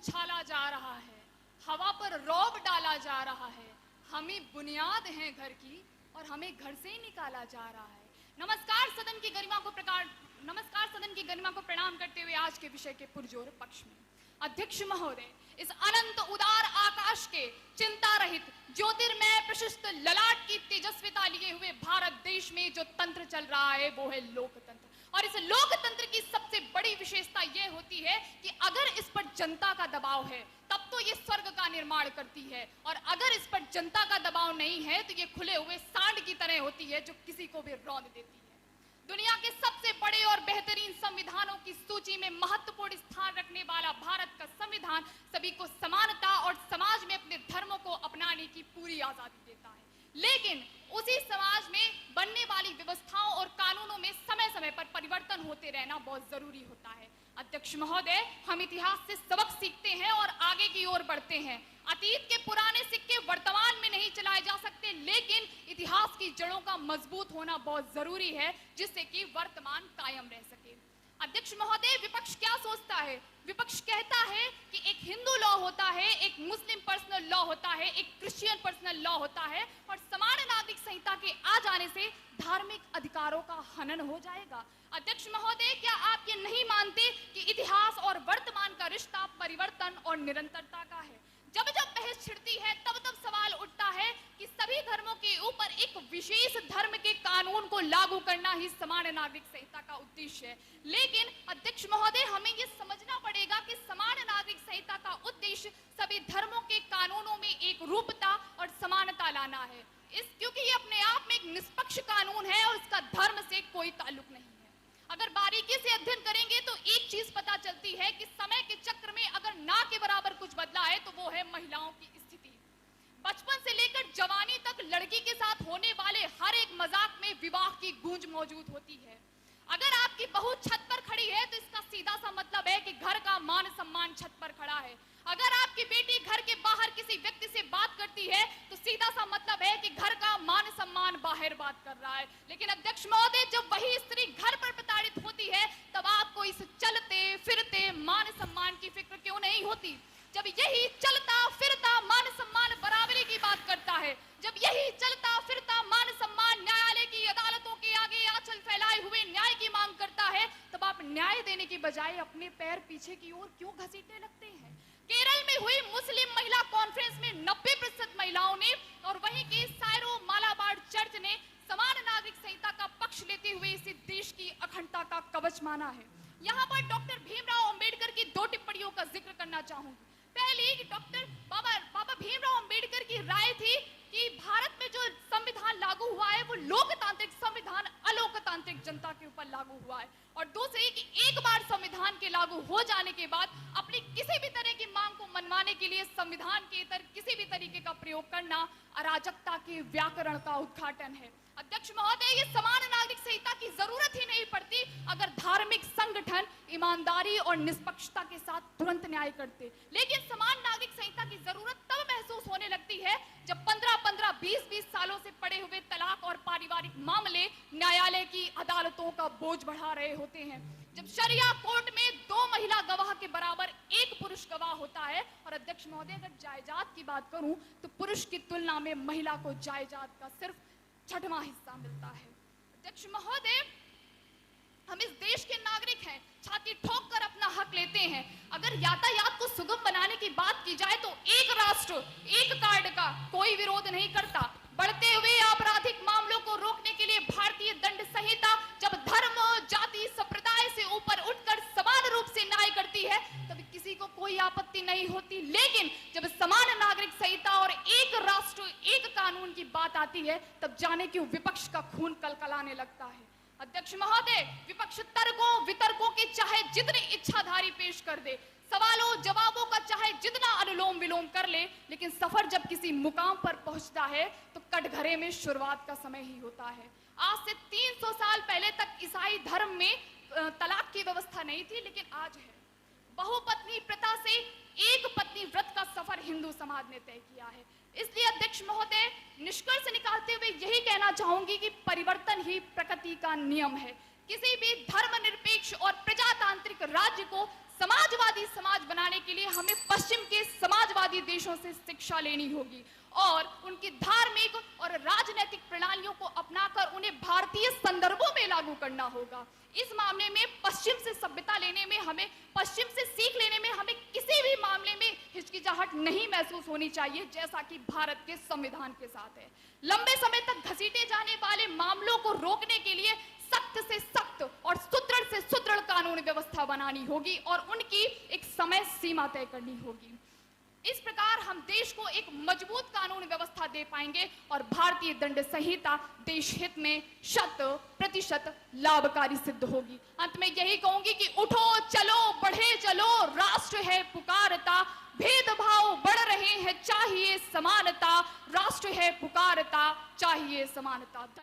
उछाला जा रहा है, हवा पर रौब डाला जा रहा है। हमें बुनियाद है घर की और हमें घर से ही निकाला जा रहा है। नमस्कार सदन की गरिमा को प्रणाम करते हुए आज के विषय के पुरजोर पक्ष में अध्यक्ष महोदय, इस अनंत उदार आकाश के चिंता रहित ज्योतिर्मय प्रशस्त ललाट की तेजस्विता लिए हुए भारत देश में जो तंत्र चल रहा है वो है लोकतंत्र। और इस लोकतंत्र की सबसे बड़ी विशेषता ये होती है कि अगर इस पर जनता का दबाव है तब तो ये स्वर्ग का निर्माण करती है, और अगर इस पर जनता का दबाव नहीं है तो ये खुले हुए सांड की तरह होती है जो किसी को भी रौंद देती है। दुनिया के सबसे बड़े और बेहतरीन संविधानों की सूची में महत्वपूर्ण स्थान रखने वाला भारत का संविधान सभी को समानता और समाज में अपने धर्मों को अपनाने की पूरी आजादी देता है, लेकिन उसी समाज में बनने वाली व्यवस्थाओं और कानूनों में समय समय पर परिवर्तन होते रहना बहुत जरूरी होता है। अध्यक्ष महोदय, हम इतिहास से सबक सीखते हैं और आगे की ओर बढ़ते हैं। अतीत के पुराने सिक्के वर्तमान में नहीं चलाए जा सकते, लेकिन इतिहास की जड़ों का मजबूत होना बहुत जरूरी है जिससे कि वर्तमान कायम रह सके। अध्यक्ष महोदय, विपक्ष क्या सोचता है? विपक्ष कहता है कि एक हिंदू लॉ होता है, एक मुस्लिम पर्सनल लॉ होता है, एक क्रिश्चियन पर्सनल लॉ होता है, और समान नागरिक संहिता के आ जाने से धार्मिक अधिकारों का हनन हो जाएगा। अध्यक्ष महोदय, क्या आप ये नहीं मानते कि इतिहास और वर्तमान का रिश्ता परिवर्तन और निरंतरता का है? जब जब बहस छिड़ती है तब तब सवाल उठता है कि सभी धर्मों के ऊपर एक विशेष धर्म के कानून को लागू करना ही समान नागरिक संहिता का उद्देश्य है। लेकिन अध्यक्ष महोदय, हमें ये समझना पड़ेगा कि समान नागरिक संहिता का उद्देश्य सभी धर्मों के कानूनों में एक रूपता और समानता लाना है, क्योंकि ये अपने आप में एक निष्पक्ष कानून है और इसका धर्म से कोई ताल्लुक नहीं है। अगर बारीकी से अध्ययन करेंगे तो एक चीज पता चलती है कि समय के चक्र में अगर ना के बराबर कुछ बदला है तो वो है महिलाओं की स्थिति। बचपन से लेकर जवानी तक लड़की के साथ होने वाले हर एक मजाक में विवाह की गूंज मौजूद होती है। अगर आपकी बहू छत पर खड़ी है तो इसका सीधा सा मतलब है कि घर का मान सम्मान छत पर खड़ा है। अगर आपकी बेटी घर के बाहर किसी व्यक्ति से बात करती है तो सीधा सा मतलब है कि घर का मान सम्मान बाहर बात कर रहा है। लेकिन अध्यक्ष महोदय, जब वही स्त्री घर पर प्रताड़ित होती है तब आपको इस चलते फिरते मान सम्मान की फिक्र क्यों नहीं होती? जब यही चलता फिरता मान सम्मान बराबरी की बात करता है, जब यही चलता फिरता मान सम्मान न्यायालय की अदालतों के आगे आंचल फैलाए हुए न्याय की मांग करता है, तब आप न्याय देने की बजाय अपने पैर पीछे की ओर क्यों घसीटने लगते हैं? केरल में हुई मुस्लिम महिला कॉन्फ्रेंस में 90% महिलाओं ने और वहीं की सायरो मालाबार चर्च ने समान नागरिक संहिता का पक्ष लेते हुए इसे देश की अखंडता का कवच माना है। यहाँ पर डॉक्टर भीमराव अंबेडकर की 2 टिप्पणियों का जिक्र करना चाहूंगी। पहली कि डॉक्टर बाबा भीमराव अंबेडकर की राय थी कि भारत में जो संविधान लागू हुआ है वो लोकतांत्रिक संविधान अलोकतांत्रिक जनता के ऊपर लागू हुआ है, और दूसरी कि एक बार संविधान के लागू हो जाने के बाद अपनी किसी भी तरह की मांग को मनवाने के लिए संविधान के इतर किसी भी तरीके का प्रयोग करना अराजकता के व्याकरण का उद्घाटन है। अध्यक्ष महोदय, ये समान नागरिक संहिता की जरूरत ही नहीं पड़ती अगर धार्मिक संगठन ईमानदारी और निष्पक्षता के साथ तुरंत न्याय करते, लेकिन समान नागरिक संहिता की जरूरत तब महसूस होने लगती है जब 15-15, 20-20 सालों से पड़े हुए तलाक और पारिवारिक मामले न्यायालय की अदालतों का बोझ बढ़ा रहे होते हैं, जब शरिया कोर्ट में 2 महिला गवाह के बराबर 1 पुरुष गवाह होता है। और अध्यक्ष महोदय, अगर जायदाद की बात करूं तो पुरुष की तुलना में महिला को जायदाद का सिर्फ 6वां हिस्सा मिलता है। अध्यक्ष महोदय, हम इस देश के नागरिक हैं, छाती ठोक कर अपना हक लेते हैं। अगर यातायात को सुगम बनाने की बात की जाए तो एक राष्ट्र एक कार्ड का कोई विरोध नहीं करता। बढ़ते हुए आपराधिक मामलों को रोकने के लिए भारतीय दंड संहिता जब धर्म, जाति, संप्रदाय से ऊपर उठकर समान रूप से न्याय करती है तब किसी को कोई आपत्ति नहीं होती, लेकिन जब समान नागरिक संहिता और एक राष्ट्र एक कानून की बात आती है तब जाने क्यों विपक्ष का खून कलकलाने लगता है। अध्यक्ष महोदय, विपक्ष तर्कों वितर्कों की चाहे जितनी इच्छाधारी पेश कर दे, सवालों जवाबों का चाहे जितना अनुलोम विलोम कर ले, लेकिन सफर जब किसी मुकाम पर पहुंचता है तो कटघरे में शुरुआत का समय ही होता है। आज से 300 साल पहले तक ईसाई धर्म में तलाक की व्यवस्था नहीं थी, लेकिन आज है। बहुपत्नी प्रथा से एक पत्नी व्रत का सफर हिंदू समाज ने तय किया है। इसलिए अध्यक्ष महोदय, निष्कर्ष निकालते हुए यही कहना चाहूंगी कि परिवर्तन ही प्रकृति का नियम है। किसी भी धर्मनिरपेक्ष और प्रजातांत्रिक राज्य को समाजवादी समाज बनाने के लिए हमें पश्चिम के समाजवादी देशों से शिक्षा लेनी होगी और उनकी धार्मिक और राजनीतिक प्रणालियों को अपनाकर उन्हें भारतीय संदर्भों में लागू करना होगा। इस मामले में पश्चिम से सभ्यता लेने में, हमें पश्चिम से सीख लेने में हमें किसी भी मामले में हिचकिचाहट नहीं महसूस होनी चाहिए, जैसा कि भारत के संविधान के साथ है। लंबे समय तक घसीटे जाने वाले मामलों को रोकने के लिए सख्त से सख्त और सुदृढ़ से सुदृढ़ कानून व्यवस्था बनानी होगी और उनकी एक समय सीमा तय करनी होगी। इस प्रकार हम देश को एक मजबूत कानून व्यवस्था दे पाएंगे और भारतीय दंड संहिता देश हित में 100% लाभकारी सिद्ध होगी। अंत में यही कहूंगी कि उठो चलो बढ़े चलो, राष्ट्र है पुकारता, भेदभाव बढ़ रहे हैं चाहिए समानता, राष्ट्र है पुकारता चाहिए समानता।